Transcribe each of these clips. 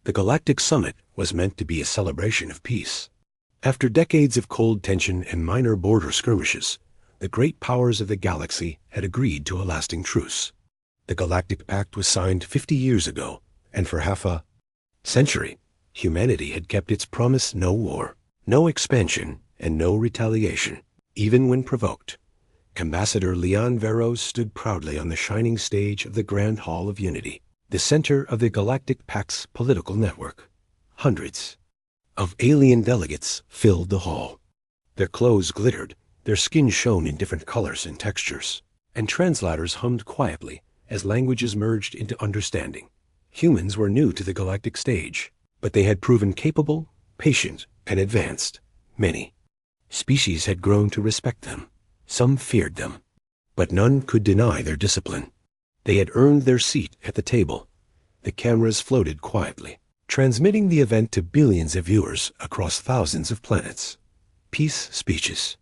The Galactic Summit was meant to be a celebration of peace. After decades of cold tension and minor border skirmishes, the great powers of the galaxy had agreed to a lasting truce. The Galactic Pact was signed 50 years ago, and for half a century, humanity had kept its promise: no war, no expansion, and no retaliation, even when provoked. Ambassador Leon Veros stood proudly on the shining stage of the Grand Hall of Unity, the center of the Galactic Pact's political network. Hundreds of alien delegates filled the hall. Their clothes glittered, their skin shone in different colors and textures, and translators hummed quietly as languages merged into understanding. Humans were new to the galactic stage, but they had proven capable, patient, and advanced. Many species had grown to respect them. Some feared them, but none could deny their discipline. They had earned their seat at the table. The cameras floated quietly, transmitting the event to billions of viewers across thousands of planets. Peace speeches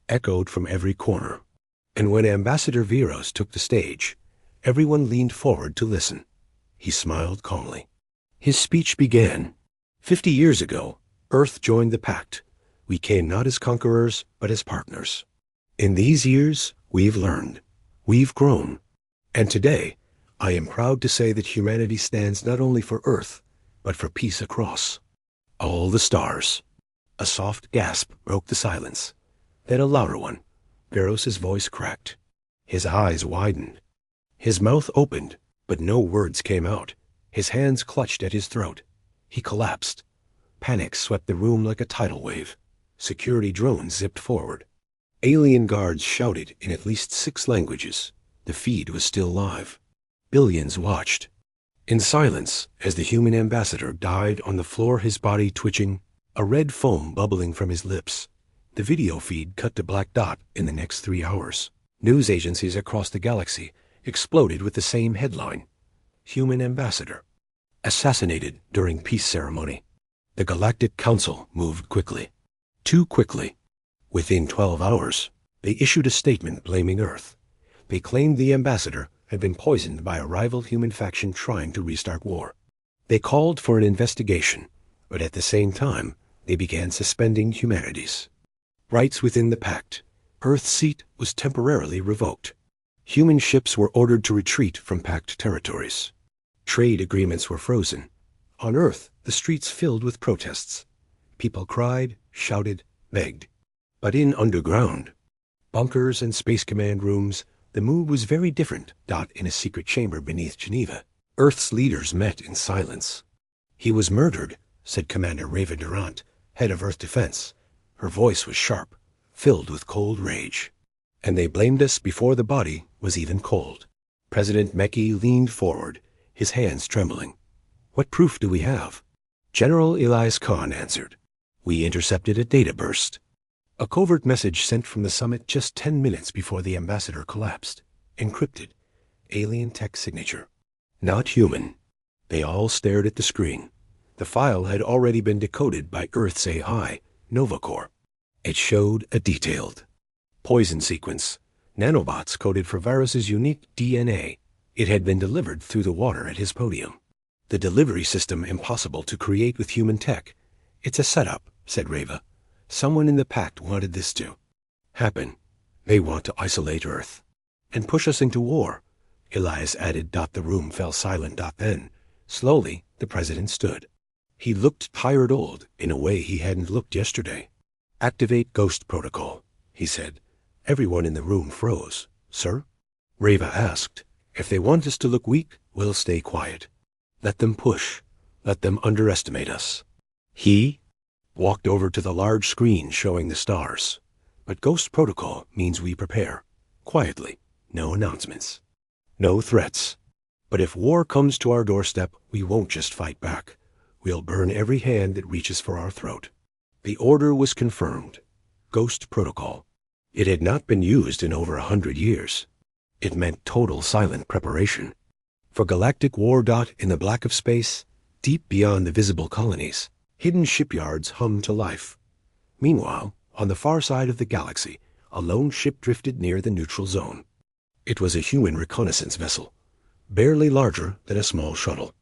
echoed from every corner, and when Ambassador Veros took the stage, everyone leaned forward to listen. He smiled calmly. His speech began. 50 years ago, Earth joined the Pact. We came not as conquerors, but as partners. In these years, we've learned, we've grown, and today, I am proud to say that humanity stands not only for Earth, but for peace across all the stars. A soft gasp broke the silence, then a louder one. Veros's voice cracked. His eyes widened. His mouth opened, but no words came out. His hands clutched at his throat. He collapsed. Panic swept the room like a tidal wave. Security drones zipped forward. Alien guards shouted in at least 6 languages. The feed was still live. Billions watched in silence as the human ambassador died on the floor, his body twitching, a red foam bubbling from his lips. The video feed cut to black dot in the next 3 hours. News agencies across the galaxy exploded with the same headline: Human Ambassador assassinated during peace ceremony. The Galactic Council moved quickly. Too quickly. Within 12 hours, they issued a statement blaming Earth. They claimed the ambassador had been poisoned by a rival human faction trying to restart war. They called for an investigation, but at the same time, they began suspending humanity's rights within the Pact. Earth's seat was temporarily revoked. Human ships were ordered to retreat from Pact territories. Trade agreements were frozen. On Earth, the streets filled with protests. People cried, shouted, begged. But in underground, bunkers and space command rooms, the mood was very different. In a secret chamber beneath Geneva, Earth's leaders met in silence. He was murdered, said Commander Reva Durant, head of Earth Defense. Her voice was sharp, filled with cold rage. And they blamed us before the body was even cold. President Meki leaned forward, his hands trembling. What proof do we have? General Elias Khan answered. We intercepted a data burst. A covert message sent from the summit just 10 minutes before the ambassador collapsed. Encrypted. Alien tech signature. Not human. They all stared at the screen. The file had already been decoded by Earth's AI, Novacore. It showed a detailed poison sequence. Nanobots coded for Varus's unique DNA. It had been delivered through the water at his podium. The delivery system impossible to create with human tech. It's a setup, said Reva. Someone in the Pact wanted this to happen. They want to isolate Earth and push us into war, Elias added. The room fell silent. Then, slowly, the president stood. He looked tired old in a way he hadn't looked yesterday. Activate Ghost Protocol, he said. Everyone in the room froze. Sir? Reva asked. If they want us to look weak, we'll stay quiet. Let them push. Let them underestimate us. He walked over to the large screen showing the stars. But Ghost Protocol means we prepare. Quietly. No announcements. No threats. But if war comes to our doorstep, we won't just fight back. We'll burn every hand that reaches for our throat. The order was confirmed. Ghost Protocol. It had not been used in over 100 years. It meant total silent preparation. For galactic war. In the black of space, deep beyond the visible colonies, hidden shipyards hummed to life. Meanwhile, on the far side of the galaxy, a lone ship drifted near the neutral zone. It was a human reconnaissance vessel, barely larger than a small shuttle.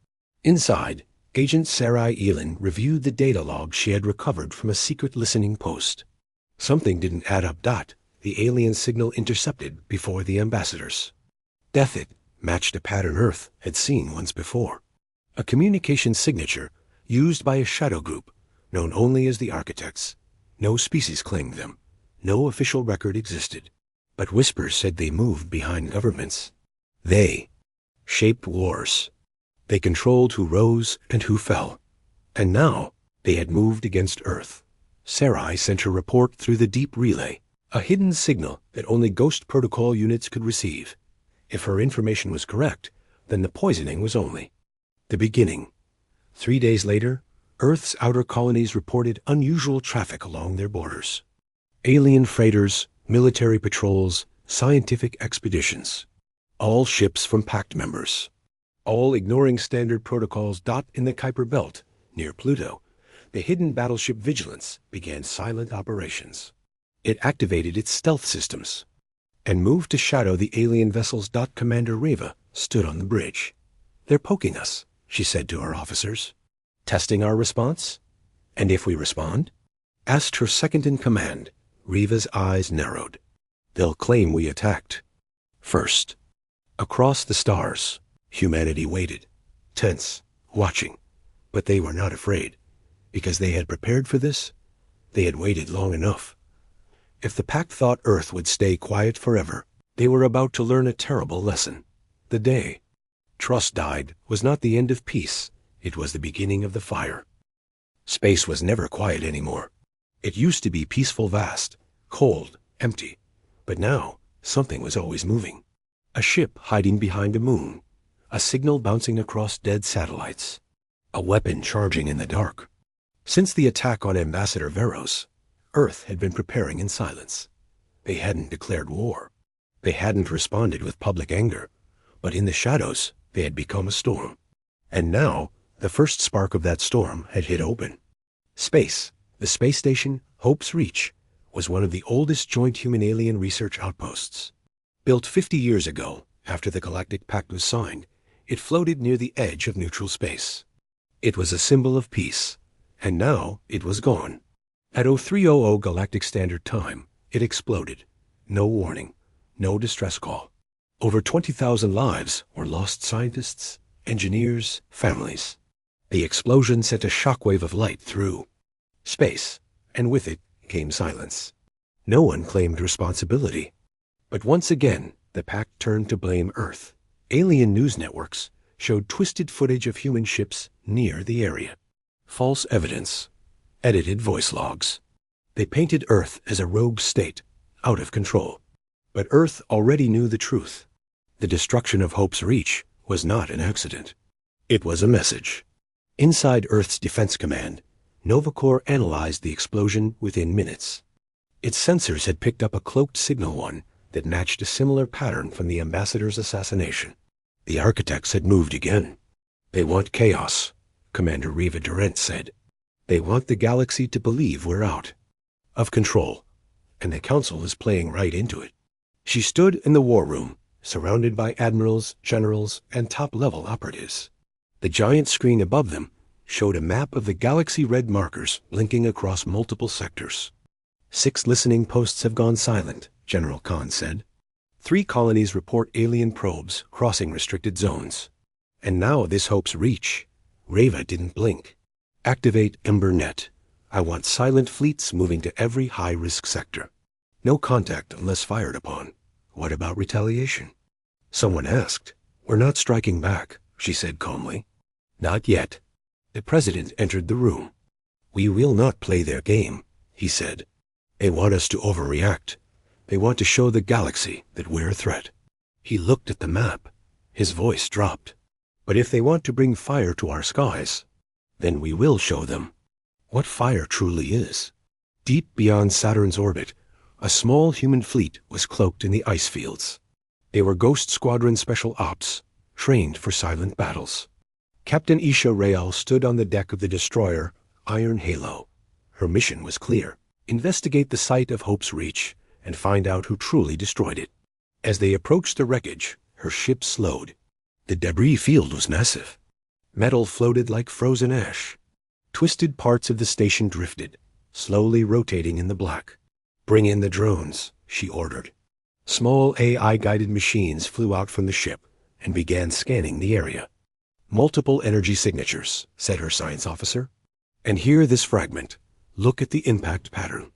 Inside, Agent Sarai Elin reviewed the data log she had recovered from a secret listening post. Something didn't add up. The alien signal intercepted before the ambassadors. It matched a pattern Earth had seen once before. A communication signature used by a shadow group known only as the Architects. No species claimed them. No official record existed. But whispers said they moved behind governments. They shaped wars. They controlled who rose and who fell. And now they had moved against Earth. Sarai sent her report through the deep relay, a hidden signal that only Ghost Protocol units could receive. If her information was correct, then the poisoning was only the beginning. 3 days later, Earth's outer colonies reported unusual traffic along their borders. Alien freighters, military patrols, scientific expeditions. All ships from Pact members. All ignoring standard protocols. In the Kuiper Belt, near Pluto, the hidden battleship Vigilance began silent operations. It activated its stealth systems and moved to shadow the alien vessels. Commander Reva stood on the bridge. They're poking us, she said to her officers. Testing our response? And if we respond? Asked her second-in-command. Reva's eyes narrowed. They'll claim we attacked. First. Across the stars, humanity waited, tense, watching. But they were not afraid, because they had prepared for this. They had waited long enough. If the Pact thought Earth would stay quiet forever, they were about to learn a terrible lesson. The day trust died was not the end of peace. It was the beginning of the fire. Space was never quiet anymore. It used to be peaceful, vast, cold, empty. But now, something was always moving. A ship hiding behind a moon. A signal bouncing across dead satellites. A weapon charging in the dark. Since the attack on Ambassador Veros, Earth had been preparing in silence. They hadn't declared war. They hadn't responded with public anger. But in the shadows, they had become a storm. And now, the first spark of that storm had hit open. Space, the space station, Hope's Reach, was one of the oldest joint human-alien research outposts. Built 50 years ago, after the Galactic Pact was signed, it floated near the edge of neutral space. It was a symbol of peace, and now it was gone. At 0300 Galactic Standard Time, it exploded. No warning, no distress call. Over 20,000 lives were lost: scientists, engineers, families. The explosion sent a shockwave of light through space, and with it came silence. No one claimed responsibility. But once again, the Pact turned to blame Earth. Alien news networks showed twisted footage of human ships near the area. False evidence. Edited voice logs. They painted Earth as a rogue state, out of control. But Earth already knew the truth. The destruction of Hope's Reach was not an accident. It was a message. Inside Earth's Defense Command, Novacore analyzed the explosion within minutes. Its sensors had picked up a cloaked signal one that matched a similar pattern from the ambassador's assassination. The Architects had moved again. They want chaos, Commander Reva Durant said. They want the galaxy to believe we're out of control, and the Council is playing right into it. She stood in the war room, surrounded by admirals, generals, and top-level operatives. The giant screen above them showed a map of the galaxy, red markers blinking across multiple sectors. 6 listening posts have gone silent, General Khan said. 3 colonies report alien probes crossing restricted zones. And now this Hope's Reach. Reva didn't blink. Activate EmberNet. I want silent fleets moving to every high-risk sector. No contact unless fired upon. What about retaliation? Someone asked. We're not striking back, she said calmly. Not yet. The president entered the room. We will not play their game, he said. They want us to overreact. They want to show the galaxy that we're a threat. He looked at the map. His voice dropped. But if they want to bring fire to our skies, then we will show them what fire truly is. Deep beyond Saturn's orbit, a small human fleet was cloaked in the ice fields. They were Ghost Squadron Special Ops, trained for silent battles. Captain Isha Real stood on the deck of the destroyer Iron Halo. Her mission was clear: investigate the site of Hope's Reach and find out who truly destroyed it. As they approached the wreckage, her ship slowed. The debris field was massive. Metal floated like frozen ash. Twisted parts of the station drifted, slowly rotating in the black. "Bring in the drones," she ordered. Small AI-guided machines flew out from the ship and began scanning the area. "Multiple energy signatures," said her science officer. "And here this fragment. Look at the impact pattern."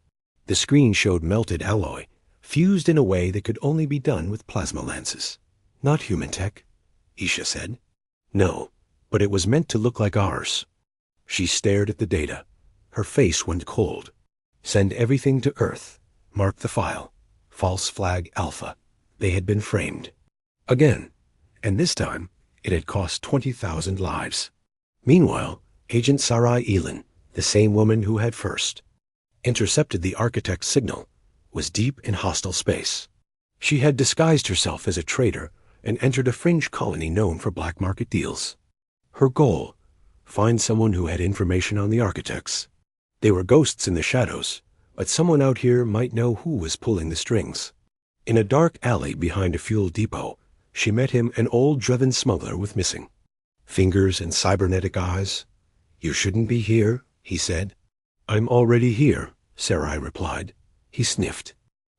The screen showed melted alloy, fused in a way that could only be done with plasma lances. "Not human tech," Isha said. "No, but it was meant to look like ours." She stared at the data. Her face went cold. "Send everything to Earth. Mark the file. False flag Alpha." They had been framed. Again. And this time, it had cost 20,000 lives. Meanwhile, Agent Sarai Elin, the same woman who had first intercepted the architect's signal, was deep in hostile space. She had disguised herself as a trader and entered a fringe colony known for black market deals. Her goal: find someone who had information on the architects. They were ghosts in the shadows, but someone out here might know who was pulling the strings. In a dark alley behind a fuel depot, she met him, an old driven smuggler with missing fingers and cybernetic eyes. "You shouldn't be here," he said. "I'm already here," Sarai replied. He sniffed.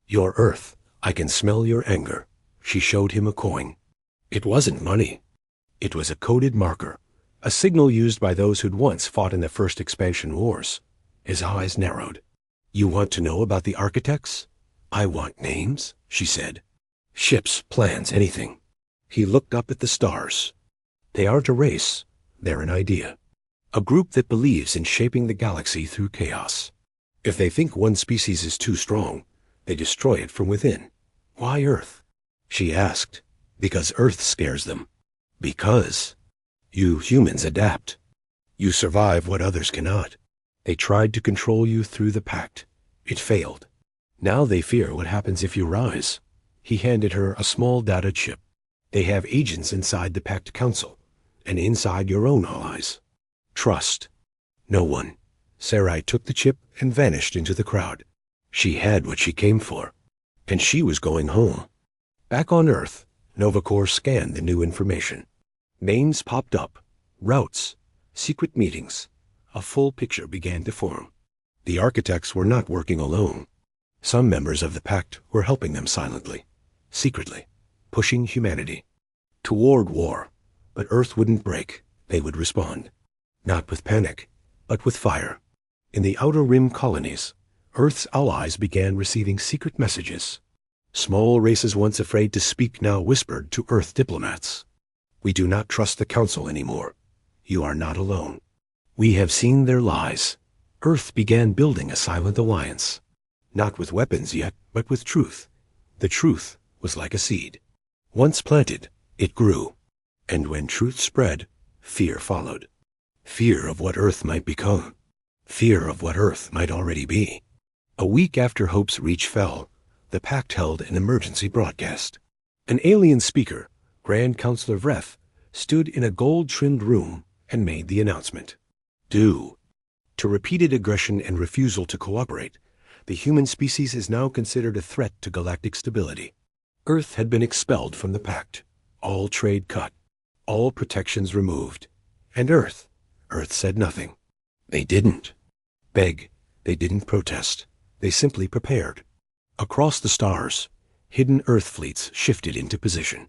"Your Earth. I can smell your anger." She showed him a coin. It wasn't money. It was a coded marker, a signal used by those who'd once fought in the first expansion wars. His eyes narrowed. "You want to know about the architects?" "I want names," she said. "Ships, plans, anything." He looked up at the stars. "They aren't a race. They're an idea. A group that believes in shaping the galaxy through chaos. If they think one species is too strong, they destroy it from within." "Why Earth?" she asked. "Because Earth scares them." "Because you humans adapt. You survive what others cannot. They tried to control you through the Pact. It failed. Now they fear what happens if you rise." He handed her a small data chip. "They have agents inside the Pact Council, and inside your own allies. Trust no one." Sarai took the chip and vanished into the crowd. She had what she came for, and she was going home. Back on Earth, Novacore scanned the new information. Names popped up, routes, secret meetings. A full picture began to form. The architects were not working alone. Some members of the Pact were helping them silently, secretly, pushing humanity toward war. But Earth wouldn't break. They would respond. Not with panic, but with fire. In the Outer Rim colonies, Earth's allies began receiving secret messages. Small races once afraid to speak now whispered to Earth diplomats. "We do not trust the Council anymore. You are not alone. We have seen their lies." Earth began building a silent alliance. Not with weapons yet, but with truth. The truth was like a seed. Once planted, it grew. And when truth spread, fear followed. Fear of what Earth might become. Fear of what Earth might already be. A week after Hope's reach fell, the Pact held an emergency broadcast. An alien speaker, Grand Counselor Vreth, stood in a gold-trimmed room and made the announcement. "Do." To repeated aggression and refusal to cooperate, the human species is now considered a threat to galactic stability. Earth had been expelled from the Pact, all trade cut, all protections removed. And Earth said nothing. They didn't beg, they didn't protest, they simply prepared. Across the stars, hidden Earth fleets shifted into position.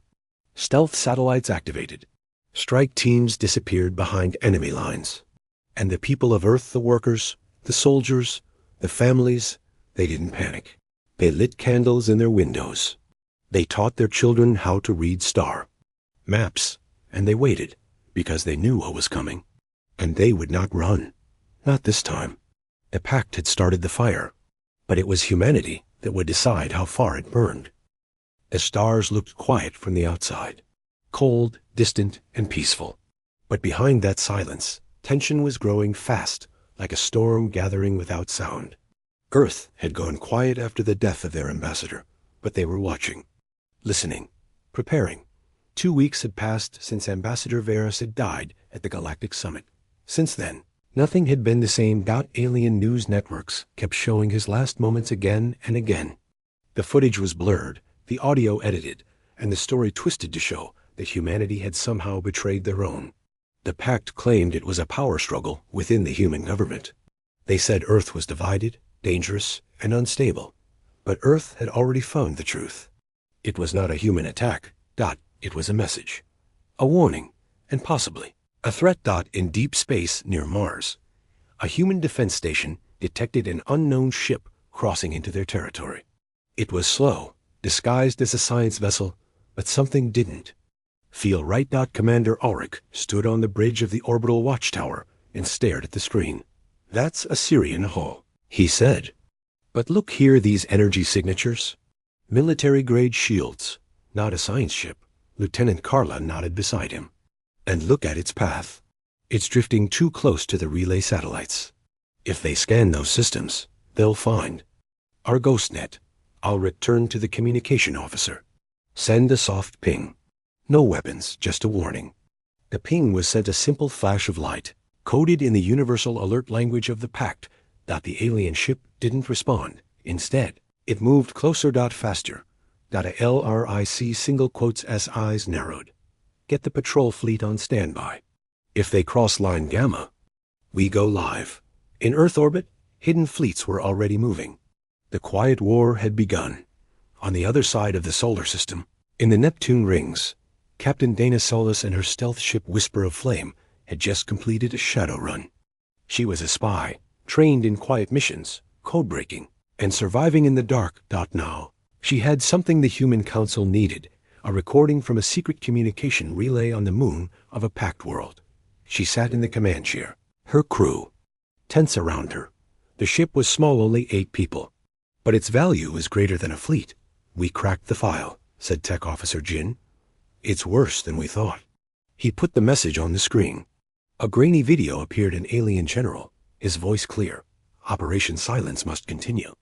Stealth satellites activated. Strike teams disappeared behind enemy lines. And the people of Earth, the workers, the soldiers, the families, they didn't panic. They lit candles in their windows. They taught their children how to read star maps, and they waited because they knew what was coming. And they would not run. Not this time. The Pact had started the fire, but it was humanity that would decide how far it burned. The stars looked quiet from the outside, cold, distant, and peaceful. But behind that silence, tension was growing fast, like a storm gathering without sound. Earth had gone quiet after the death of their ambassador, but they were watching, listening, preparing. 2 weeks had passed since Ambassador Varys had died at the Galactic Summit. Since then, nothing had been the same. Alien news networks kept showing his last moments again and again. The footage was blurred, the audio edited, and the story twisted to show that humanity had somehow betrayed their own. The Pact claimed it was a power struggle within the human government. They said Earth was divided, dangerous, and unstable. But Earth had already found the truth. It was not a human attack. It was a message. A warning, and possibly a threat. In deep space near Mars, a human defense station detected an unknown ship crossing into their territory. It was slow, disguised as a science vessel, but something didn't feel right. Commander Ulrich stood on the bridge of the orbital watchtower and stared at the screen. "That's a Syrian hull," he said. "But look here, these energy signatures. Military-grade shields, not a science ship." Lieutenant Carla nodded beside him. "And look at its path. It's drifting too close to the relay satellites. If they scan those systems, they'll find our ghost net." I'll return to the communication officer. "Send a soft ping. No weapons, just a warning." The ping was sent, a simple flash of light, coded in the universal alert language of the Pact. The alien ship didn't respond. Instead, it moved closer. Faster. A LRIC single quotes as eyes narrowed. "Get the patrol fleet on standby. If they cross line Gamma, we go live." In Earth orbit, hidden fleets were already moving. The quiet war had begun. On the other side of the solar system, in the Neptune rings, Captain Dana Solis and her stealth ship Whisper of Flame had just completed a shadow run. She was a spy, trained in quiet missions, code-breaking, and surviving in the dark. Now, she had something the Human Council needed, a recording from a secret communication relay on the moon of a Pact world. She sat in the command chair, her crew tense around her. The ship was small, only 8 people. But its value was greater than a fleet. "We cracked the file," said Tech Officer Jin. "It's worse than we thought." He put the message on the screen. A grainy video appeared, an alien general, his voice clear. "Operation Silence must continue.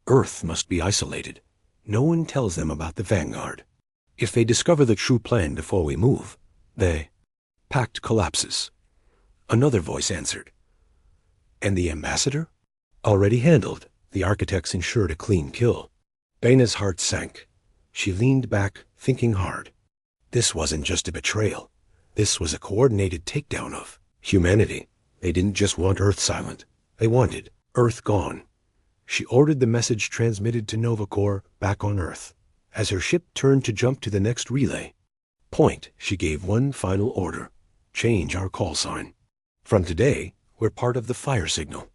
Earth must be isolated. No one tells them about the Vanguard. If they discover the true plan before we move, the Pact collapses." Another voice answered. "And the ambassador?" "Already handled. The architects ensured a clean kill." Dana's heart sank. She leaned back, thinking hard. This wasn't just a betrayal. This was a coordinated takedown of humanity. They didn't just want Earth silent. They wanted Earth gone. She ordered the message transmitted to Nova Corps back on Earth. As her ship turned to jump to the next relay point, she gave one final order. "Change our call sign. From today, we're part of the fire signal."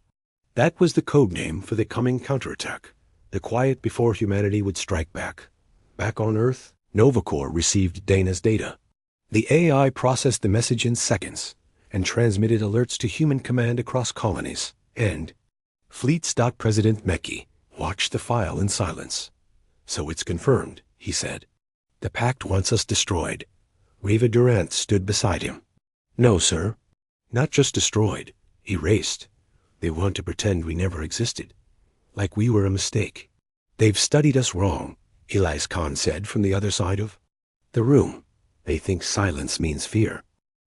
That was the code name for the coming counterattack, the quiet before humanity would strike back. Back on Earth, Nova Corps received Dana's data. The AI processed the message in seconds and transmitted alerts to human command across colonies. And fleets. President Mekki watched the file in silence. "So it's confirmed," he said. "The Pact wants us destroyed." Reva Durant stood beside him. "No, sir. Not just destroyed. Erased. They want to pretend we never existed. Like we were a mistake." "They've studied us wrong," Elias Khan said from the other side of the room. "They think silence means fear.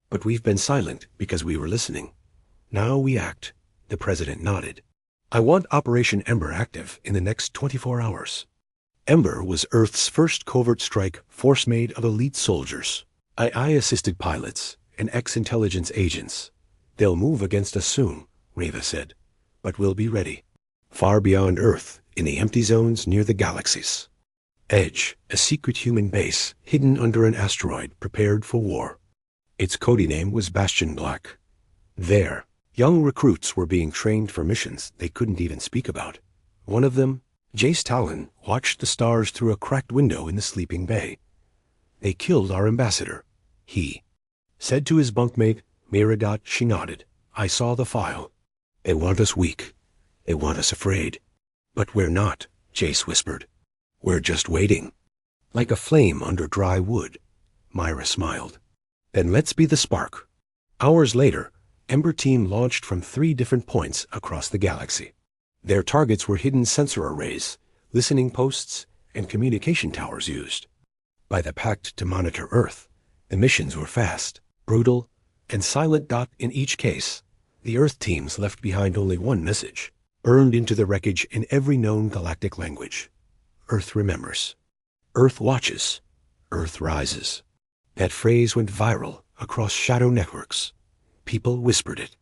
But we've been silent because we were listening. Now we act." The president nodded. "I want Operation Ember active in the next 24 hours. Ember was Earth's first covert strike force made of elite soldiers, AI-assisted pilots, and ex-intelligence agents. They'll move against us soon," Reva said. "But we'll be ready. Far beyond Earth, in the empty zones near the galaxies. Edge, a secret human base hidden under an asteroid prepared for war. Its code name was Bastion Black. There, young recruits were being trained for missions they couldn't even speak about. One of them, Jace Talon, watched the stars through a cracked window in the sleeping bay. They killed our ambassador, he said to his bunkmate, Mira. She nodded. "I saw the file. They want us weak. They want us afraid. But we're not," Jace whispered. "We're just waiting." "Like a flame under dry wood," Myra smiled. "Then let's be the spark." Hours later, Ember Team launched from 3 different points across the galaxy. Their targets were hidden sensor arrays, listening posts, and communication towers used by the Pact to monitor Earth. The missions were fast, brutal, and silent. In each case, the Earth teams left behind only one message, burned into the wreckage in every known galactic language. Earth remembers. Earth watches. Earth rises. That phrase went viral across shadow networks. People whispered it.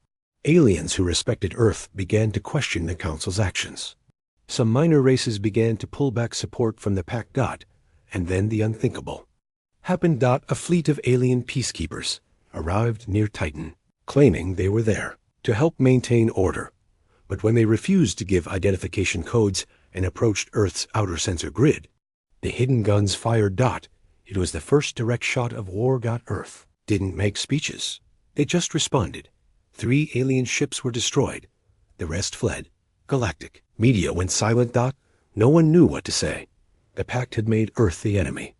Aliens who respected Earth began to question the Council's actions. Some minor races began to pull back support from the Pact. And then the unthinkable happened. A fleet of alien peacekeepers arrived near Titan, claiming they were there to help maintain order. But when they refused to give identification codes and approached Earth's outer sensor grid, the hidden guns fired. It was the first direct shot of war. Earth didn't make speeches. They just responded. 3 alien ships were destroyed. The rest fled. Galactic media went silent. No one knew what to say. The Pact had made Earth the enemy.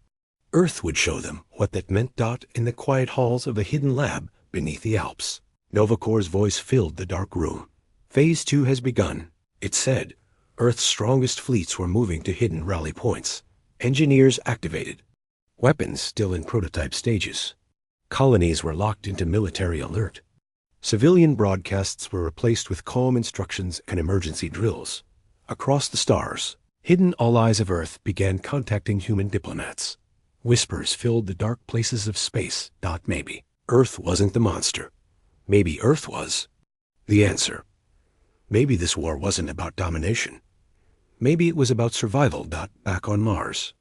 Earth would show them what that meant. In the quiet halls of the hidden lab beneath the Alps, Novacor's voice filled the dark room. Phase 2 has begun, it said. Earth's strongest fleets were moving to hidden rally points. Engineers activated. Weapons still in prototype stages. Colonies were locked into military alert. Civilian broadcasts were replaced with calm instructions and emergency drills. Across the stars, hidden allies of Earth began contacting human diplomats. Whispers filled the dark places of space. Maybe Earth wasn't the monster. Maybe Earth was the answer. Maybe this war wasn't about domination. Maybe it was about survival. Back on Mars,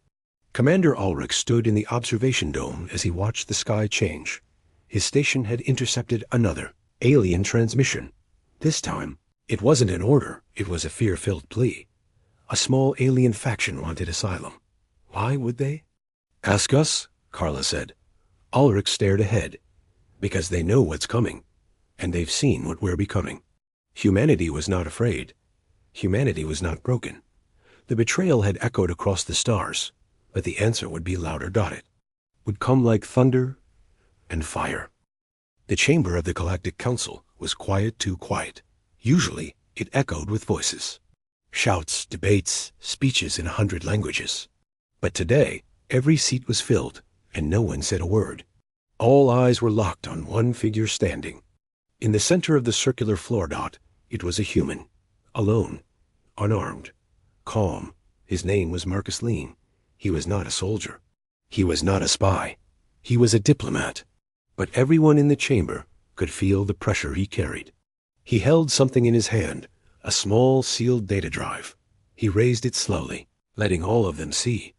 Commander Ulrich stood in the observation dome as he watched the sky change. His station had intercepted another alien transmission. This time, it wasn't an order, it was a fear-filled plea. A small alien faction wanted asylum. Why would they? Ask us, Carla said. Ulrich stared ahead. Because they know what's coming, and they've seen what we're becoming. Humanity was not afraid. Humanity was not broken. The betrayal had echoed across the stars, but the answer would be louder. It would come like thunder and fire. The chamber of the Galactic Council was quiet, too quiet. Usually, it echoed with voices. Shouts, debates, speeches in 100 languages. But today, every seat was filled, and no one said a word. All eyes were locked on one figure standing. In the center of the circular floor. It was a human. Alone. Unarmed. Calm. His name was Marcus Lean. He was not a soldier. He was not a spy. He was a diplomat. But everyone in the chamber could feel the pressure he carried. He held something in his hand, a small sealed data drive. He raised it slowly, letting all of them see.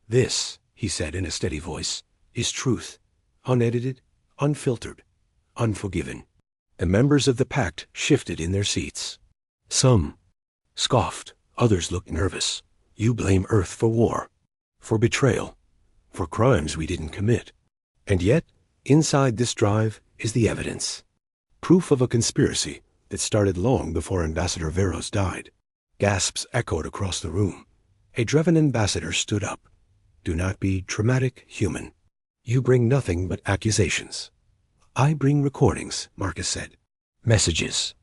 This, he said in a steady voice, is truth. Unedited, unfiltered, unforgiven. The members of the Pact shifted in their seats. Some scoffed, others looked nervous. You blame Earth for war, for betrayal, for crimes we didn't commit. And yet, inside this drive is the evidence. Proof of a conspiracy that started long before Ambassador Veros died. Gasps echoed across the room. A Dreven ambassador stood up. Do not be dramatic, human. You bring nothing but accusations. I bring recordings, Marcus said. Messages.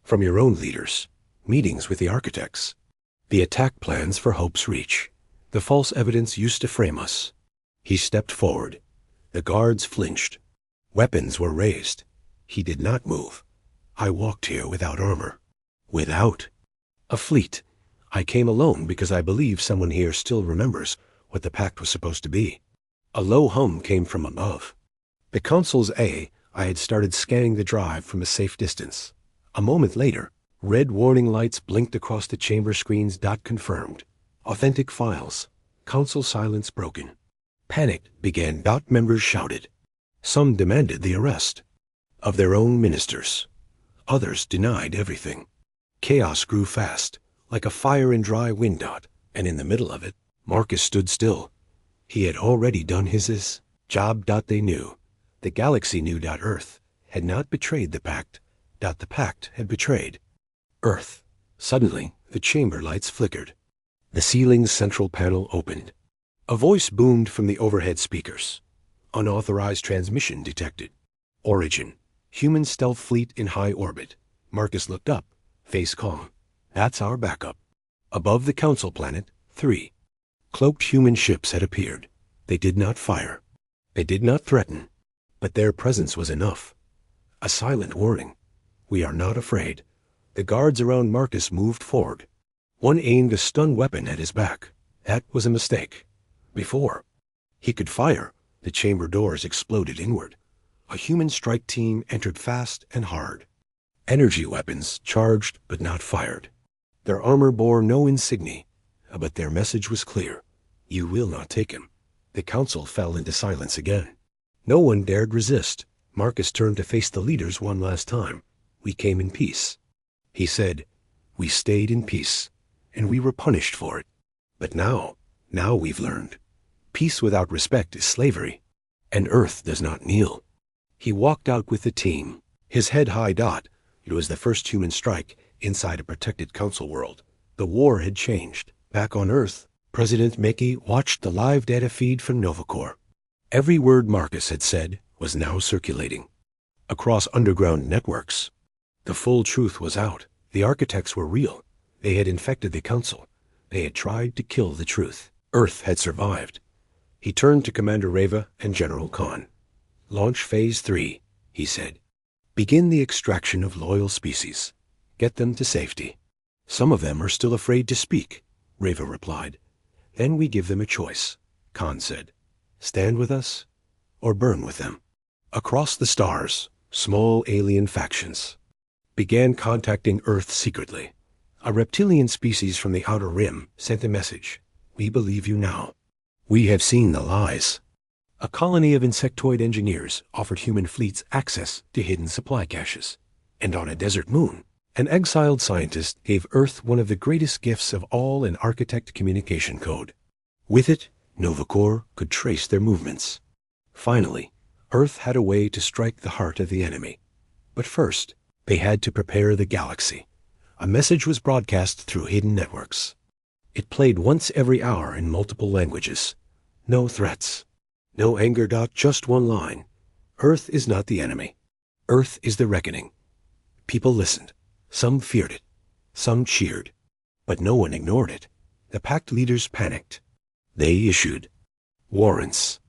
From your own leaders. Meetings with the architects. The attack plans for Hope's Reach. The false evidence used to frame us. He stepped forward. The guards flinched. Weapons were raised. He did not move. I walked here without armor. Without a fleet. I came alone because I believe someone here still remembers what the Pact was supposed to be. A low hum came from above. The console's I had started scanning the drive from a safe distance. A moment later, red warning lights blinked across the chamber screens. Confirmed. Authentic files. Council silence broken. Panic began. Members shouted. Some demanded the arrest of their own ministers. Others denied everything. Chaos grew fast, like a fire in dry wind. And in the middle of it, Marcus stood still. He had already done his job. They knew. The galaxy knew. Earth had not betrayed the Pact. The Pact had betrayed Earth. Suddenly, the chamber lights flickered. The ceiling's central panel opened. A voice boomed from the overhead speakers. Unauthorized transmission detected. Origin. Human stealth fleet in high orbit. Marcus looked up, face calm. That's our backup. Above the council planet, 3. Cloaked human ships had appeared. They did not fire. They did not threaten. But their presence was enough. A silent warning. We are not afraid. The guards around Marcus moved forward. One aimed a stun weapon at his back. That was a mistake. Before he could fire, the chamber doors exploded inward. A human strike team entered fast and hard. Energy weapons charged but not fired. Their armor bore no insignia, but their message was clear. You will not take him. The council fell into silence again. No one dared resist. Marcus turned to face the leaders one last time. We came in peace. He said, we stayed in peace, and we were punished for it. But now we've learned. Peace without respect is slavery, and Earth does not kneel. He walked out with the team, his head high. It was the first human strike inside a protected council world. The war had changed. Back on Earth, President Mickey watched the live data feed from Novacore. Every word Marcus had said was now circulating across underground networks. The full truth was out. The architects were real. They had infected the council. They had tried to kill the truth. Earth had survived. He turned to Commander Reva and General Khan. Launch Phase 3, he said. Begin the extraction of loyal species. Get them to safety. Some of them are still afraid to speak, Reva replied. Then we give them a choice, Khan said. Stand with us or burn with them. Across the stars, small alien factions began contacting Earth secretly. A reptilian species from the Outer Rim sent a message. We believe you now. We have seen the lies. A colony of insectoid engineers offered human fleets access to hidden supply caches. And on a desert moon, an exiled scientist gave Earth one of the greatest gifts of all, an architect communication code. With it, Novacore could trace their movements. Finally, Earth had a way to strike the heart of the enemy. But first, they had to prepare the galaxy. A message was broadcast through hidden networks. It played once every hour in multiple languages. No threats. No anger. Just one line. Earth is not the enemy. Earth is the reckoning. People listened. Some feared it. Some cheered. But no one ignored it. The Pact leaders panicked. They issued warrants.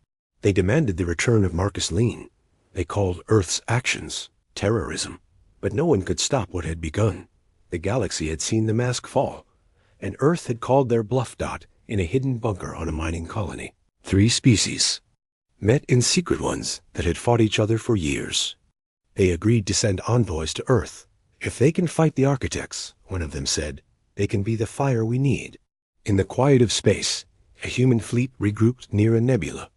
They demanded the return of Marcus Lean. They called Earth's actions terrorism. But no one could stop what had begun. The galaxy had seen the mask fall, and Earth had called their bluff. In a hidden bunker on a mining colony. 3 species met in secret, ones that had fought each other for years. They agreed to send envoys to Earth. If they can fight the architects, one of them said, they can be the fire we need. In the quiet of space, a human fleet regrouped near a nebula.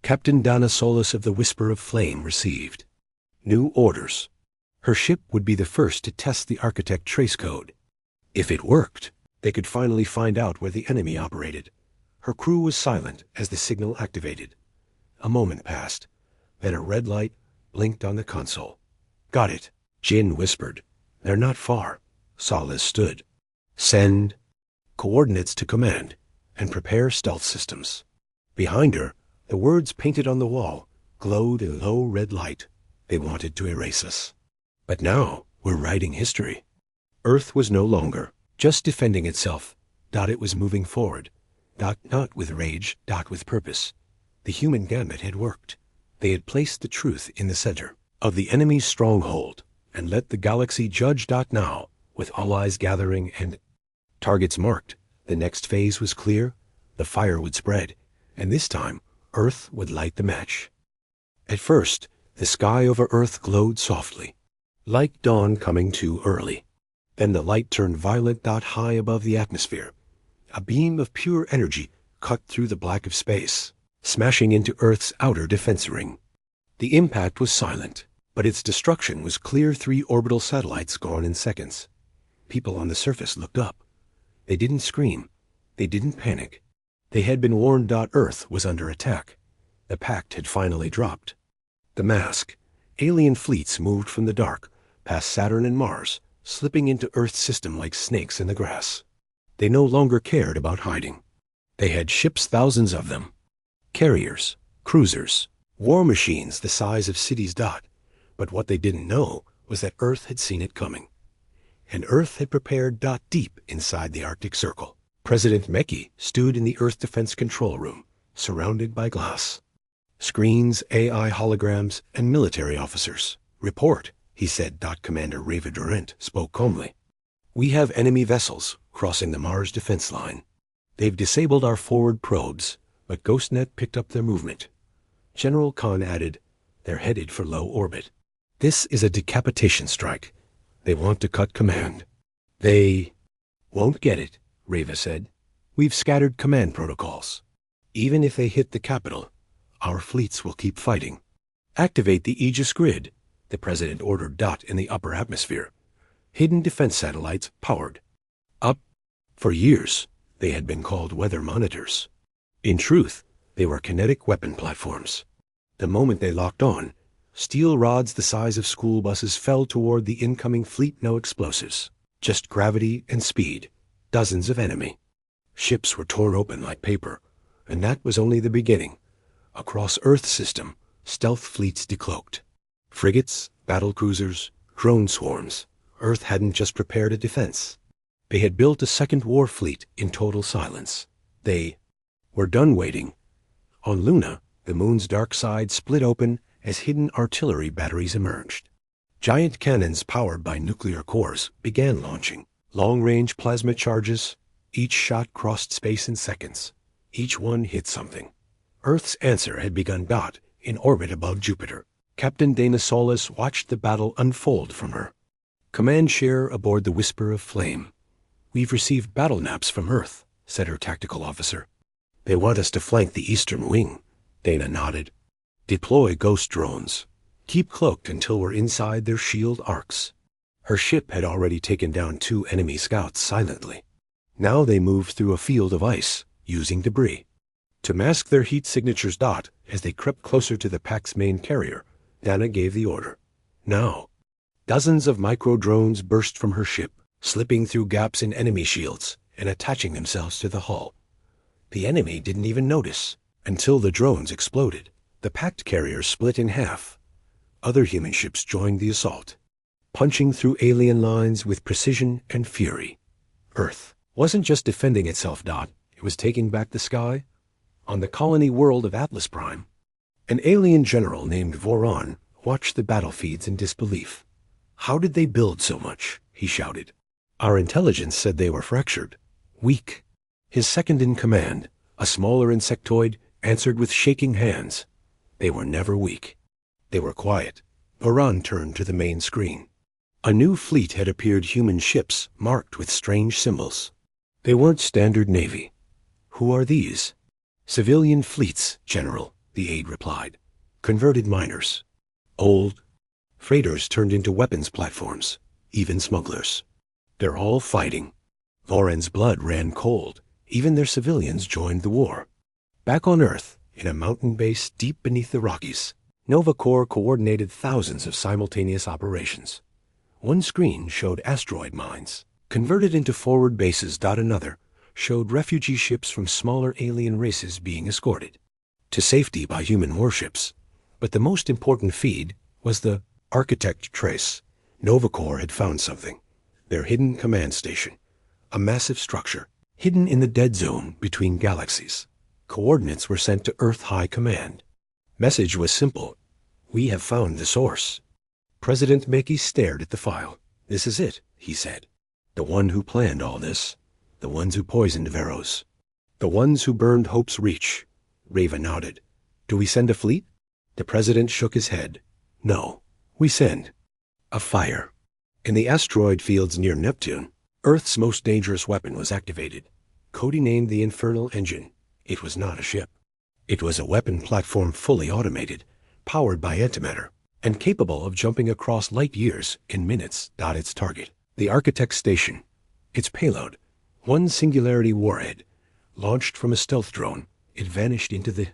Captain Donna Solis of the Whisper of Flame received new orders. Her ship would be the first to test the architect trace code. If it worked, they could finally find out where the enemy operated. Her crew was silent as the signal activated. A moment passed. Then a red light blinked on the console. Got it, Jin whispered. They're not far. Solis stood. Send coordinates to command and prepare stealth systems. Behind her, the words painted on the wall glowed in low red light. They wanted to erase us. But now we're writing history. Earth was no longer just defending itself. It was moving forward. Not with rage. With purpose. The human gambit had worked. They had placed the truth in the center of the enemy's stronghold and let the galaxy judge. Now, with all eyes gathering and targets marked, the next phase was clear. The fire would spread, and this time Earth would light the match. At first, the sky over Earth glowed softly, like dawn coming too early. Then the light turned violet. High above the atmosphere, a beam of pure energy cut through the black of space, smashing into Earth's outer defense ring. The impact was silent, but its destruction was clear. 3 orbital satellites gone in seconds. People on the surface looked up. They didn't scream. They didn't panic. They had been warned. Earth was under attack. The Pact had finally dropped. The mask. Alien fleets moved from the dark, past Saturn and Mars, slipping into Earth's system like snakes in the grass. They no longer cared about hiding. They had ships, thousands of them. Carriers, cruisers, war machines the size of cities. But what they didn't know was that Earth had seen it coming. And Earth had prepared. Deep inside the Arctic Circle, President Mickey stood in the Earth Defense Control Room, surrounded by glass. Screens, AI holograms, and military officers. Report, he said. Commander Reva Durant spoke calmly. We have enemy vessels crossing the Mars defense line. They've disabled our forward probes, but GhostNet picked up their movement. General Khan added, They're headed for low orbit. This is a decapitation strike. They want to cut command. They won't get it, Reva said. We've scattered command protocols. Even if they hit the capital, our fleets will keep fighting. Activate the Aegis grid, the president ordered. In the upper atmosphere. Hidden defense satellites powered. Up. For years, they had been called weather monitors. In truth, they were kinetic weapon platforms. The moment they locked on, steel rods the size of school buses fell toward the incoming fleet. No explosives, just gravity and speed. Dozens of enemy ships were torn open like paper, and that was only the beginning. Across Earth system, stealth fleets decloaked. Frigates, battle cruisers, drone swarms. Earth hadn't just prepared a defense. They had built a second war fleet in total silence. They were done waiting. On Luna, the moon's dark side split open as hidden artillery batteries emerged. Giant cannons powered by nuclear cores began launching. Long-range plasma charges. Each shot crossed space in seconds. Each one hit something. Earth's answer had begun. In orbit above Jupiter, Captain Dana Solis watched the battle unfold from her command chair aboard the Whisper of Flame. We've received battle naps from Earth, said her tactical officer. They want us to flank the eastern wing. Dana nodded. Deploy ghost drones. Keep cloaked until we're inside their shield arcs. Her ship had already taken down 2 enemy scouts silently. Now they moved through a field of ice, using debris to mask their heat signatures. As they crept closer to the Pact's main carrier, Dana gave the order. Now. Dozens of micro-drones burst from her ship, slipping through gaps in enemy shields and attaching themselves to the hull. The enemy didn't even notice until the drones exploded. The Pact carrier split in half. Other human ships joined the assault, punching through alien lines with precision and fury. Earth wasn't just defending itself. It was taking back the sky. On the colony world of Atlas Prime, an alien general named Voron watched the battle feeds in disbelief. How did they build so much? He shouted. Our intelligence said they were fractured, weak. His second in command, a smaller insectoid, answered with shaking hands. They were never weak. They were quiet. Voron turned to the main screen. A new fleet had appeared, human ships marked with strange symbols. They weren't standard Navy. Who are these? Civilian fleets, General, the aide replied. Converted miners. Old. Freighters turned into weapons platforms, even smugglers. They're all fighting. Voron's blood ran cold. Even their civilians joined the war. Back on Earth, in a mountain base deep beneath the Rockies, Nova Corps coordinated thousands of simultaneous operations. One screen showed asteroid mines, converted into forward bases. Another showed refugee ships from smaller alien races being escorted to safety by human warships. But the most important feed was the Architect trace. Nova Corps had found something. Their hidden command station. A massive structure, hidden in the dead zone between galaxies. Coordinates were sent to Earth High Command. Message was simple. We have found the source. President Mackey stared at the file. This is it, he said. The one who planned all this. The ones who poisoned Veros. The ones who burned Hope's Reach. Reva nodded. Do we send a fleet? The president shook his head. No. We send a fire. In the asteroid fields near Neptune, Earth's most dangerous weapon was activated. Cody named the Infernal Engine. It was not a ship. It was a weapon platform fully automated, powered by antimatter, and capable of jumping across light years in minutes. Its target, the Architect Station. Its payload, one Singularity warhead. Launched from a stealth drone, it vanished into the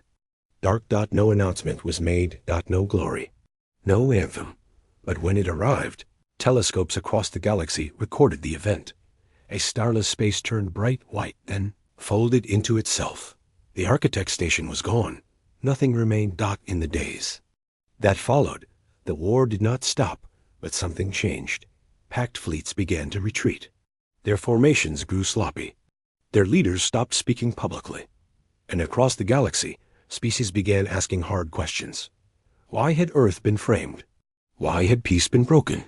dark. No announcement was made. No glory. No anthem. But when it arrived, telescopes across the galaxy recorded the event. A starless space turned bright white, then folded into itself. The Architect Station was gone. Nothing remained. In the days that followed, the war did not stop, but something changed. Pact fleets began to retreat. Their formations grew sloppy. Their leaders stopped speaking publicly. And across the galaxy, species began asking hard questions. Why had Earth been framed? Why had peace been broken?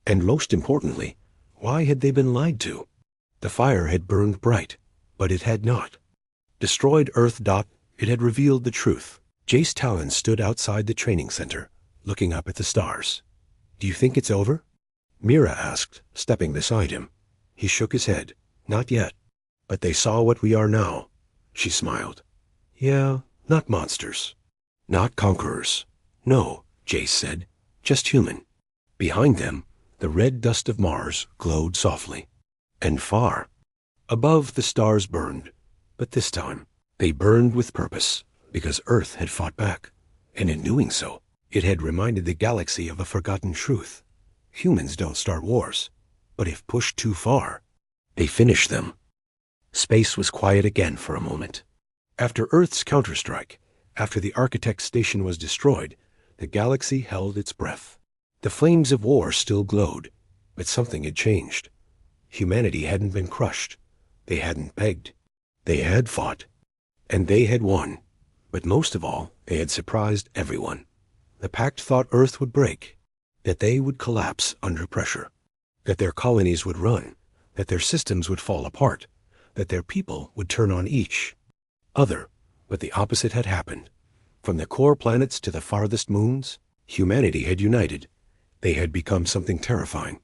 And most importantly, why had they been lied to? The fire had burned bright, but it had not destroyed Earth. It had revealed the truth. Jace Talon stood outside the training center, looking up at the stars. "Do you think it's over?" Mira asked, stepping beside him. He shook his head. "Not yet. But they saw what we are now." She smiled. "Yeah, not monsters. Not conquerors. No," Jace said. "Just human." Behind them, the red dust of Mars glowed softly. And far above, the stars burned. But this time, they burned with purpose, because Earth had fought back. And in doing so, it had reminded the galaxy of a forgotten truth. Humans don't start wars, but if pushed too far, they finish them. Space was quiet again for a moment. After Earth's counterstrike, after the Architect Station was destroyed, the galaxy held its breath. The flames of war still glowed, but something had changed. Humanity hadn't been crushed. They hadn't begged. They had fought, and they had won. But most of all, they had surprised everyone. The Pact thought Earth would break, that they would collapse under pressure, that their colonies would run, that their systems would fall apart, that their people would turn on each other. But the opposite had happened. From the core planets to the farthest moons, humanity had united. They had become something terrifying.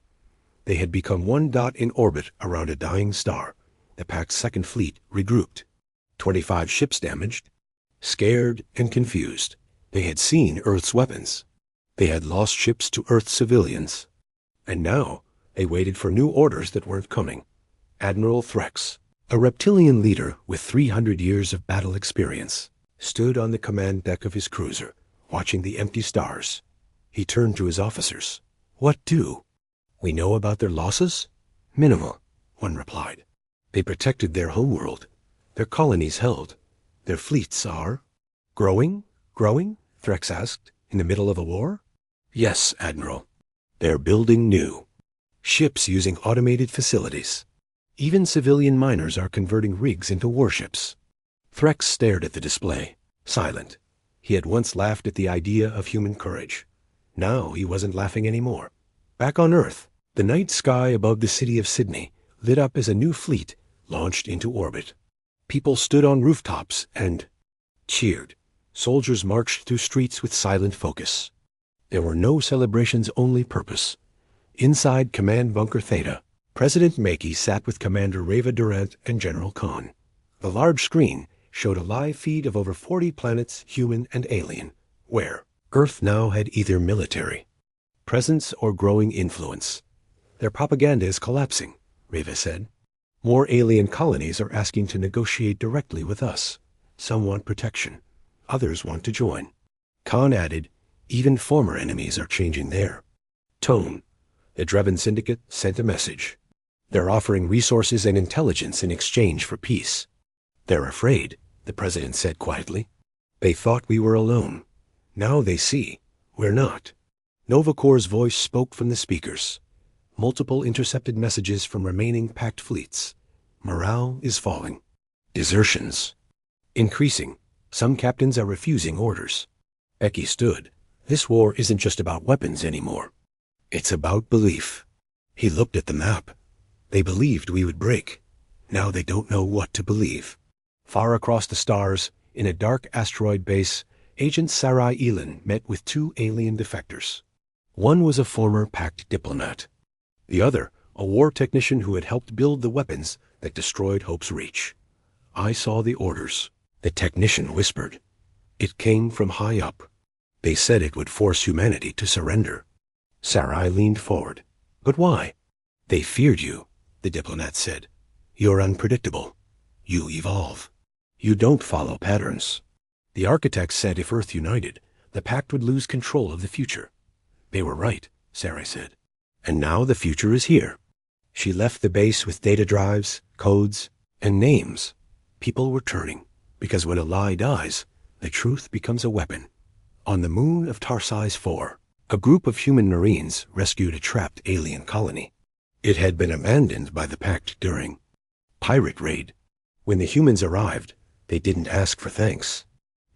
They had become one dot in orbit around a dying star. The Pact's second fleet regrouped. 25 ships damaged. Scared and confused, they had seen Earth's weapons. They had lost ships to Earth civilians. And now they waited for new orders that weren't coming. Admiral Threx, a reptilian leader with 300 years of battle experience, stood on the command deck of his cruiser, watching the empty stars. He turned to his officers. "What do? We know about their losses?" "Minimal," one replied. "They protected their homeworld. Their colonies held. Their fleets are—" "Growing? Threx asked. "In the middle of a war?" "Yes, Admiral. They're building new ships using automated facilities. Even civilian miners are converting rigs into warships." Threx stared at the display, silent. He had once laughed at the idea of human courage. Now he wasn't laughing anymore. Back on Earth, the night sky above the city of Sydney lit up as a new fleet launched into orbit. People stood on rooftops and cheered. Soldiers marched through streets with silent focus. There were no celebrations, only purpose. Inside Command Bunker Theta, President Makey sat with Commander Reva Durant and General Khan. The large screen showed a live feed of over 40 planets, human and alien, where Earth now had either military presence or growing influence. "Their propaganda is collapsing," Reva said. "More alien colonies are asking to negotiate directly with us. Some want protection. Others want to join." Khan added, "Even former enemies are changing their tone." The Drebin Syndicate sent a message. "They're offering resources and intelligence in exchange for peace." "They're afraid," the president said quietly. "They thought we were alone. Now they see we're not." Novacor's voice spoke from the speakers. Multiple intercepted messages from remaining Pact fleets. Morale is falling. Desertions increasing. Some captains are refusing orders. Becky stood. "This war isn't just about weapons anymore. It's about belief." He looked at the map. They believed we would break. Now they don't know what to believe. Far across the stars, in a dark asteroid base, Agent Sarai Elin met with 2 alien defectors. One was a former Pact diplomat. The other, a war technician who had helped build the weapons that destroyed Hope's Reach. "I saw the orders," the technician whispered. "It came from high up. They said it would force humanity to surrender." Sarai leaned forward. "But why?" "They feared you," the diplomat said. "You're unpredictable. You evolve. You don't follow patterns. The architects said if Earth united, the Pact would lose control of the future." "They were right," Sarai said. "And now the future is here." She left the base with data drives, codes, and names. People were turning, because when a lie dies, the truth becomes a weapon. On the moon of Tarsi's 4, a group of human Marines rescued a trapped alien colony. It had been abandoned by the Pact during pirate raid. When the humans arrived, they didn't ask for thanks.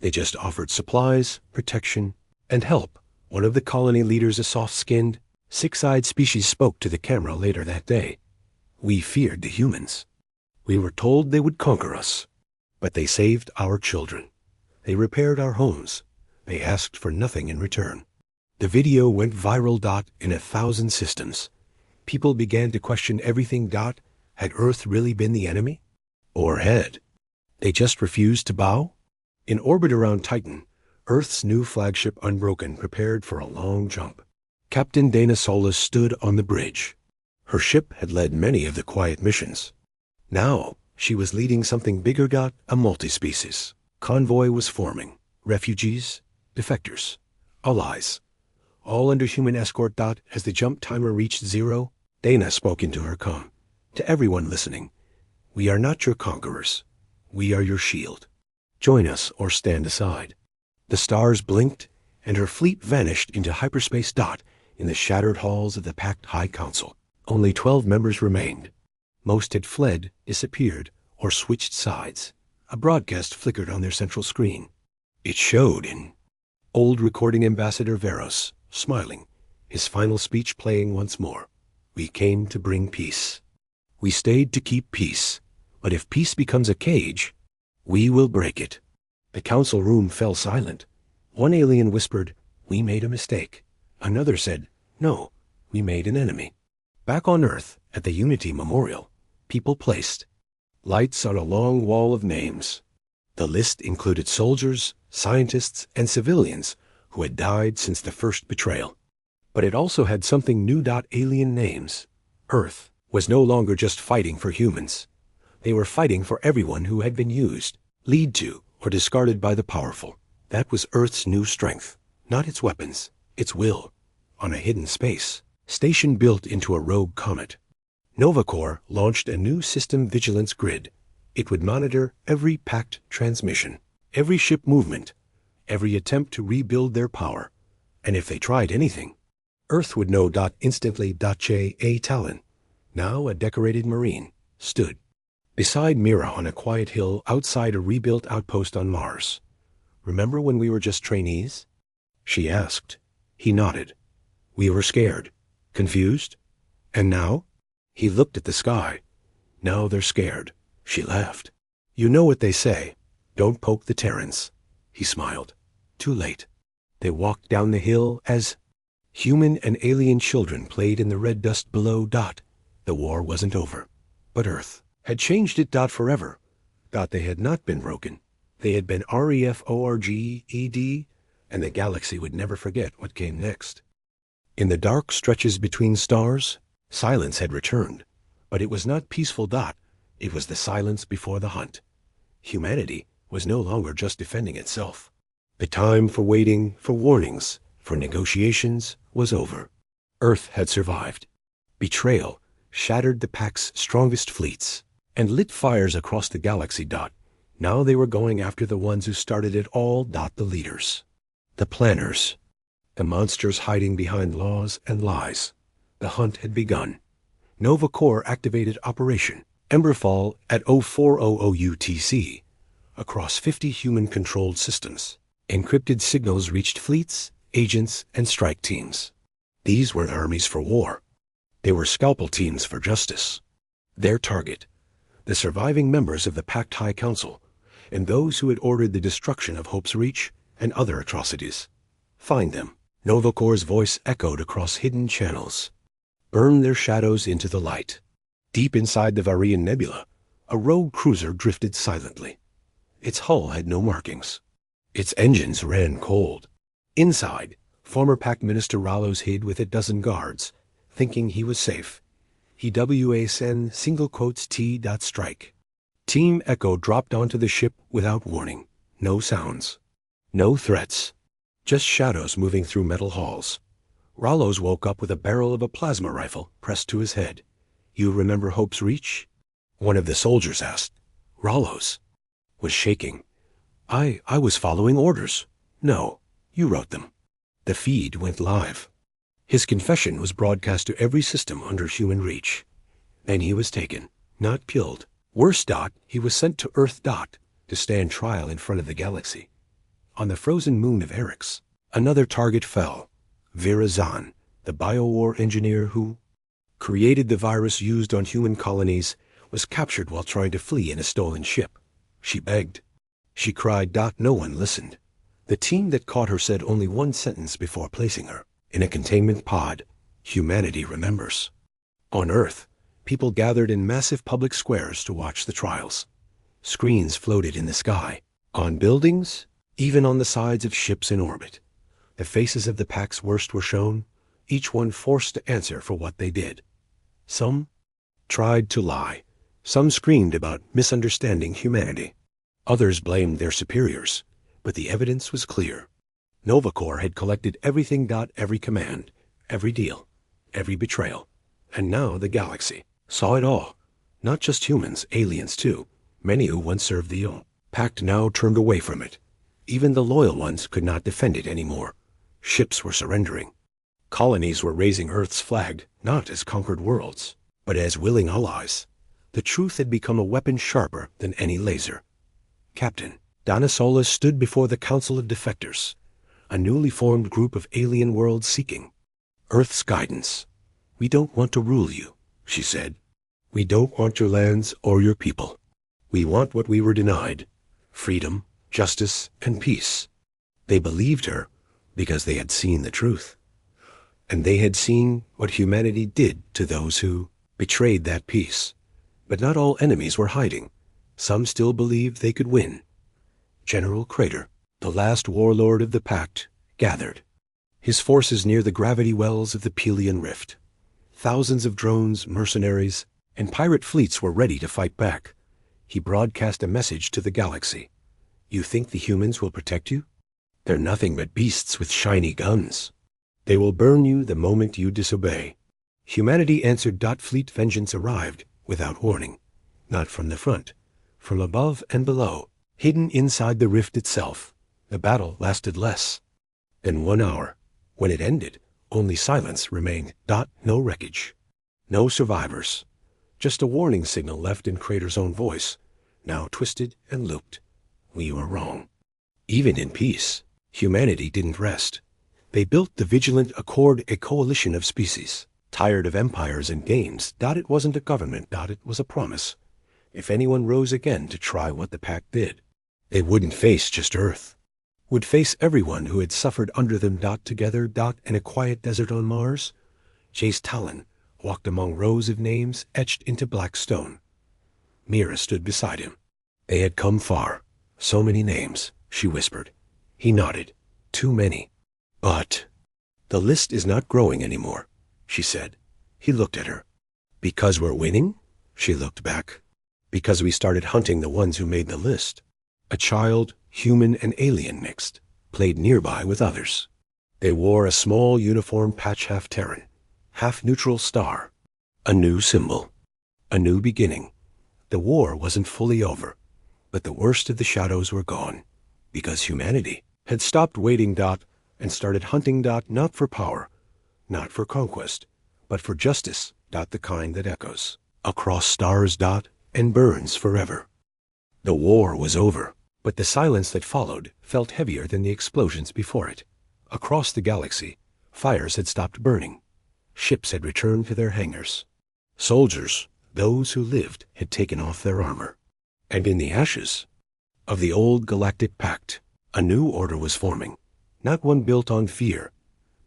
They just offered supplies, protection, and help. One of the colony leaders, a soft-skinned, six-eyed species, spoke to the camera later that day. "We feared the humans. We were told they would conquer us. But they saved our children. They repaired our homes. They asked for nothing in return. The video went viral. In 1,000 systems. People began to question everything. Had Earth really been the enemy? Or had they just refused to bow? In orbit around Titan, Earth's new flagship Unbroken prepared for a long jump. Captain Dana Solis stood on the bridge. Her ship had led many of the quiet missions. Now, she was leading something bigger. A multi-species convoy was forming. Refugees, defectors, allies, all under human escort. As the jump timer reached 0, Dana spoke into her comm. To everyone listening, we are not your conquerors. We are your shield. Join us or stand aside. The stars blinked, and her fleet vanished into hyperspace. In the shattered halls of the Pact High Council, only 12 members remained. Most had fled, disappeared, or switched sides. A broadcast flickered on their central screen. It showed in old recording Ambassador Veros, smiling, his final speech playing once more. We came to bring peace. We stayed to keep peace. But if peace becomes a cage, we will break it. The council room fell silent. One alien whispered, "We made a mistake." Another said, "No, we made an enemy." Back on Earth, at the Unity Memorial, people placed lights on a long wall of names. The list included soldiers, scientists, and civilians who had died since the first betrayal. But it also had something new. Alien names. Earth was no longer just fighting for humans. They were fighting for everyone who had been used, lied to, or discarded by the powerful. That was Earth's new strength, not its weapons, its will, on a hidden space station built into a rogue comet. Novacore launched a new system vigilance grid. It would monitor every Pact transmission, every ship movement, every attempt to rebuild their power. And if they tried anything, Earth would know. Instantly. J.A. Talon, now a decorated Marine, stood beside Mira on a quiet hill outside a rebuilt outpost on Mars. "Remember when we were just trainees?" she asked. He nodded. "We were scared, confused, and now?" He looked at the sky. "Now they're scared." She laughed. "You know what they say, don't poke the Terrans." He smiled. Too late. They walked down the hill as human and alien children played in the red dust below. The war wasn't over, but Earth had changed it. Forever. They had not been broken. They had been REFORGED, and the galaxy would never forget what came next. In the dark stretches between stars, silence had returned, but it was not peaceful. It was the silence before the hunt. Humanity was no longer just defending itself. The time for waiting, for warnings, for negotiations was over. Earth had survived. Betrayal shattered the Pact's strongest fleets and lit fires across the galaxy. Now they were going after the ones who started it all. The leaders, the planners, the monsters hiding behind laws and lies. The hunt had begun. Novacore activated Operation Emberfall at 0400 UTC across 50 human-controlled systems. Encrypted signals reached fleets, agents, and strike teams. These weren't armies for war. They were scalpel teams for justice. Their target, the surviving members of the Pact High Council, and those who had ordered the destruction of Hope's Reach and other atrocities. Find them. Novacore's voice echoed across hidden channels. Burn their shadows into the light. Deep inside the Varian Nebula, a rogue cruiser drifted silently. Its hull had no markings. Its engines ran cold. Inside, former Pact Minister Rallos hid with a dozen guards, thinking he was safe. He WASN T. Strike. Team Echo dropped onto the ship without warning. No sounds. No threats. Just shadows moving through metal halls. Rallos woke up with a barrel of a plasma rifle pressed to his head. "You remember Hope's Reach?" one of the soldiers asked. Rallos was shaking. I was following orders." "No, you wrote them." The feed went live. His confession was broadcast to every system under human reach. Then he was taken, not killed. Worse. He was sent to Earth. To stand trial in front of the galaxy. On the frozen moon of Eryx, another target fell. Vera Zahn, the biowar engineer who created the virus used on human colonies, was captured while trying to flee in a stolen ship. She begged. She cried. No one listened. The team that caught her said only one sentence before placing her. In a containment pod, humanity remembers. On Earth, people gathered in massive public squares to watch the trials. Screens floated in the sky, on buildings, even on the sides of ships in orbit. The faces of the Pact's worst were shown, each one forced to answer for what they did. Some tried to lie. Some screamed about misunderstanding humanity. Others blamed their superiors, but the evidence was clear. Novacore had collected everything. Every command, every deal, every betrayal. And now the galaxy saw it all. Not just humans, aliens too. Many who once served the Pact now turned away from it. Even the loyal ones could not defend it anymore. Ships were surrendering. Colonies were raising Earth's flag, not as conquered worlds, but as willing allies. The truth had become a weapon sharper than any laser. Captain Danasola stood before the Council of Defectors, a newly formed group of alien worlds seeking Earth's guidance. "We don't want to rule you," she said. "We don't want your lands or your people. We want what we were denied: freedom, justice, and peace." They believed her because they had seen the truth. And they had seen what humanity did to those who betrayed that peace. But not all enemies were hiding. Some still believed they could win. General Crater, the last warlord of the Pact, gathered his forces near the gravity wells of the Pelian Rift. Thousands of drones, mercenaries, and pirate fleets were ready to fight back. He broadcast a message to the galaxy. "You think the humans will protect you? They're nothing but beasts with shiny guns. They will burn you the moment you disobey." Humanity answered. Fleet vengeance arrived without warning. Not from the front, from above and below, hidden inside the rift itself. The battle lasted less than 1 hour. When it ended, only silence remained. No wreckage, no survivors, just a warning signal left in Crater's own voice, now twisted and looped. "We were wrong." Even in peace, humanity didn't rest. They built the Vigilant Accord, a coalition of species, tired of empires and games. It wasn't a government. It was a promise. If anyone rose again to try what the Pact did, they wouldn't face just Earth. Would face everyone who had suffered under them. Together. In a quiet desert on Mars, Jace Talon walked among rows of names etched into black stone. Mira stood beside him. They had come far. "So many names," she whispered. He nodded. "Too many. But the list is not growing anymore," she said. He looked at her. "Because we're winning?" She looked back. "Because we started hunting the ones who made the list." A child, human and alien mixed, played nearby with others. They wore a small uniform patch, half Terran, half neutral star. A new symbol. A new beginning. The war wasn't fully over, but the worst of the shadows were gone, because humanity had stopped waiting. And started hunting. Not for power, not for conquest, but for justice. The kind that echoes across stars. And burns forever. The war was over, but the silence that followed felt heavier than the explosions before it. Across the galaxy, fires had stopped burning. Ships had returned to their hangars. Soldiers, those who lived, had taken off their armor. And in the ashes of the old galactic pact, a new order was forming. Not one built on fear,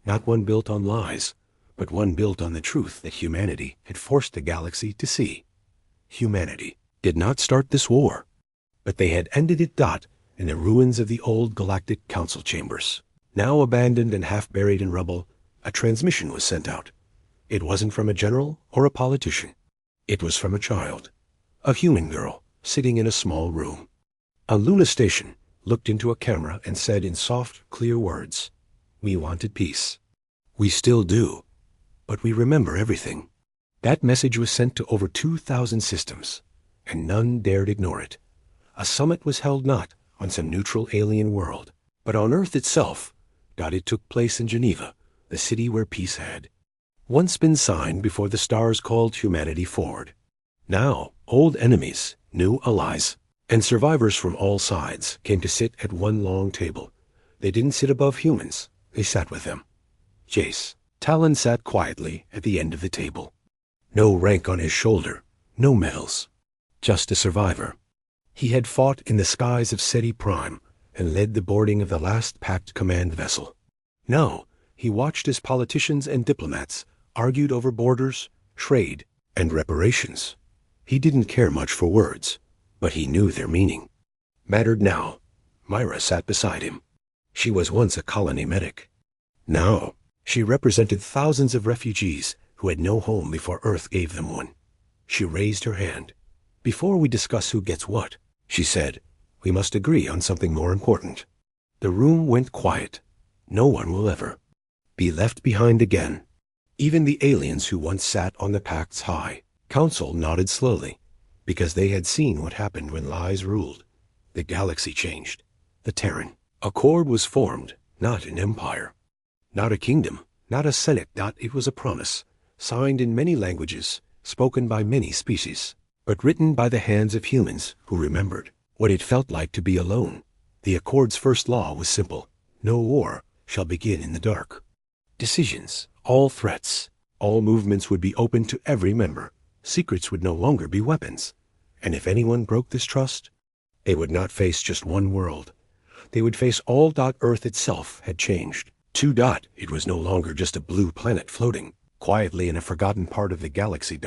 not one built on lies, but one built on the truth that humanity had forced the galaxy to see. Humanity did not start this war, but they had ended it. In the ruins of the old galactic council chambers, now abandoned and half buried in rubble, a transmission was sent out. It wasn't from a general or a politician. It was from a child, a human girl, sitting in a small room. A Luna station looked into a camera and said in soft, clear words, "We wanted peace. We still do, but we remember everything." That message was sent to over 2,000 systems, and none dared ignore it. A summit was held not on some neutral alien world, but on Earth itself. It took place in Geneva, the city where peace had once been signed before the stars called humanity forward. Now, old enemies, new allies, and survivors from all sides came to sit at one long table. They didn't sit above humans, they sat with them. Jace Talon sat quietly at the end of the table. No rank on his shoulder, no medals, just a survivor. He had fought in the skies of Ceti Prime and led the boarding of the last Pact command vessel. Now, He watched as politicians and diplomats argued over borders, trade, and reparations. He didn't care much for words, but he knew their meaning. Mattered now. Myra sat beside him. She was once a colony medic. Now, she represented thousands of refugees who had no home before Earth gave them one. She raised her hand. "Before we discuss who gets what," she said, "we must agree on something more important." The room went quiet. No one will ever be left behind again. Even the aliens who once sat on the Pact's high council nodded slowly, because they had seen what happened when lies ruled. The galaxy changed. The Terran Accord was formed, not an empire, not a kingdom, not a senate. It was a promise, signed in many languages, spoken by many species, but written by the hands of humans who remembered what it felt like to be alone. The Accord's first law was simple: no war shall begin in the dark. Decisions, all threats, all movements would be open to every member. Secrets would no longer be weapons. And if anyone broke this trust, they would not face just one world. They would face all. Earth itself had changed. It was no longer just a blue planet floating quietly in a forgotten part of the galaxy.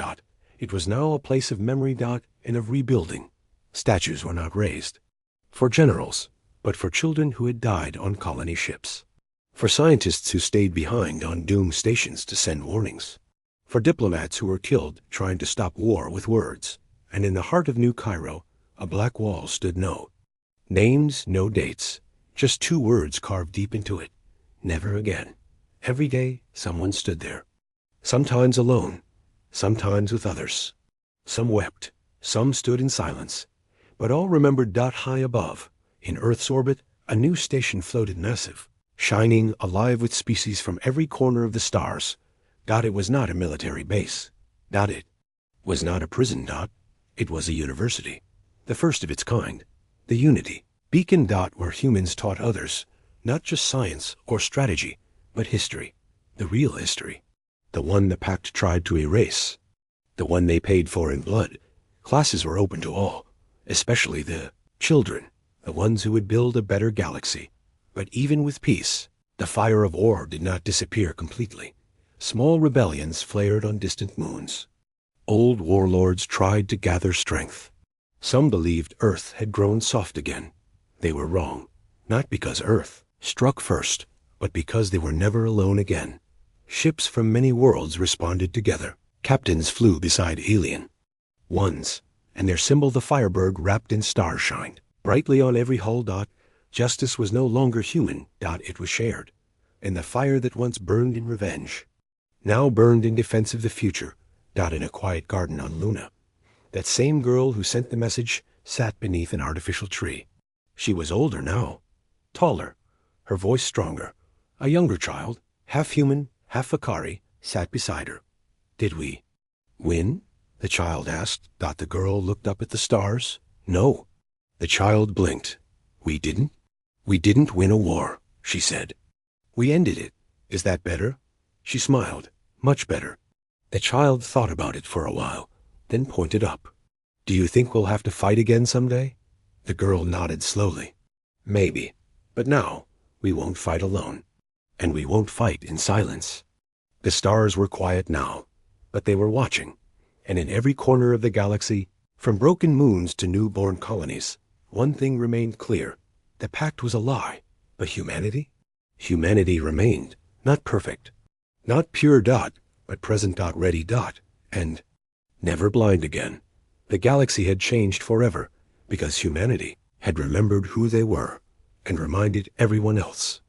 It was now a place of memory. And of rebuilding. Statues were not raised for generals, but for children who had died on colony ships, for scientists who stayed behind on doom stations to send warnings, for diplomats who were killed trying to stop war with words. And in the heart of New Cairo, a black wall stood. No names, no dates, just two words carved deep into it: never again. Every day, someone stood there, sometimes alone, sometimes with others. Some wept, some stood in silence, but all remembered. High above, in Earth's orbit, a new station floated, massive, shining, alive with species from every corner of the stars. It was not a military base. It was not a prison. It was a university, the first of its kind, the Unity Beacon. Where humans taught others, not just science or strategy, but history, the real history, the one the Pact tried to erase, the one they paid for in blood. Classes were open to all, especially the children, the ones who would build a better galaxy. But even with peace, the fire of war did not disappear completely. Small rebellions flared on distant moons. Old warlords tried to gather strength. Some believed Earth had grown soft again. They were wrong, not because Earth struck first, but because they were never alone again. Ships from many worlds responded together. Captains flew beside alien ones, and their symbol, the Firebird, wrapped in stars, shined brightly on every hull. Justice was no longer human. It was shared. And the fire that once burned in revenge now burned in defense of the future. In a quiet garden on Luna, that same girl who sent the message sat beneath an artificial tree. She was older now, taller, her voice stronger. A younger child, half human, half Vakari, sat beside her. "Did we win?" the child asked. The girl looked up at the stars. "No." The child blinked. "We didn't? We didn't win a war," she said. "We ended it. Is that better?" She smiled. "Much better." The child thought about it for a while, then pointed up. "Do you think we'll have to fight again someday?" The girl nodded slowly. "Maybe. But now, we won't fight alone. And we won't fight in silence." The stars were quiet now, but they were watching. And in every corner of the galaxy, from broken moons to newborn colonies, one thing remained clear. The Pact was a lie. But humanity? Humanity remained. Not perfect. Not pure. But present. Ready. And never blind again. The galaxy had changed forever, because humanity had remembered who they were and reminded everyone else.